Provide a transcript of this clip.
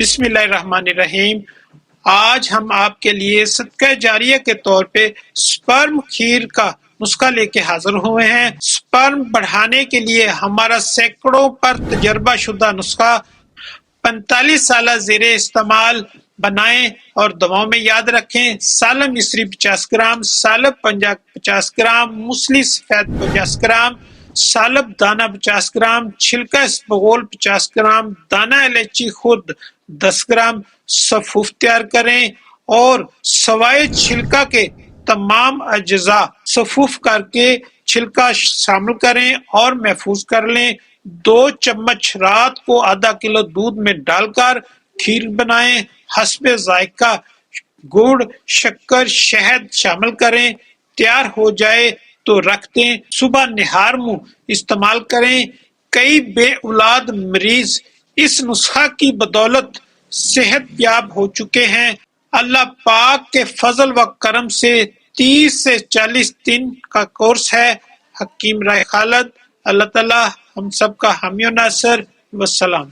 بسم اللہ الرحمن الرحیم۔ آج ہم آپ کے لیے صدقہ جاریہ کے طور پہ سپرم کھیر کا نسخہ لے کے حاضر ہوئے ہیں۔ سپرم بڑھانے کے لیے ہمارا سینکڑوں پر تجربہ شدہ نسخہ 45 سالہ زیر استعمال بنائیں اور دواؤں میں یاد رکھیں: سالم مصری 50 گرام، سالب پنجاب 50 گرام، موسلی سفید 50 گرام، سالب دانہ 50 گرام، چھلکا اسبغول 50 گرام، دانہ الائچی خرد 10 گرام۔ سفوف تیار کریں اور سوائے چھلکا کے تمام اجزاء سفوف کر کے چھلکا شامل کریں اور محفوظ کر لیں۔ 2 چمچ رات کو آدھا کلو دودھ میں ڈال کر کھیر بنائیں۔ حسب ذائقہ گڑ، شکر، شہد شامل کریں۔ تیار ہو جائے تو رکھ دیں۔ صبح نہار منہ استعمال کریں۔ کئی بے اولاد مریض اس نسخہ کی بدولت صحت یاب ہو چکے ہیں۔ اللہ پاک کے فضل و کرم سے 30 سے 40 دن کا کورس ہے۔ حکیم رائے خالد۔ اللہ تعالی ہم سب کا حامی و ناصر۔ والسلام۔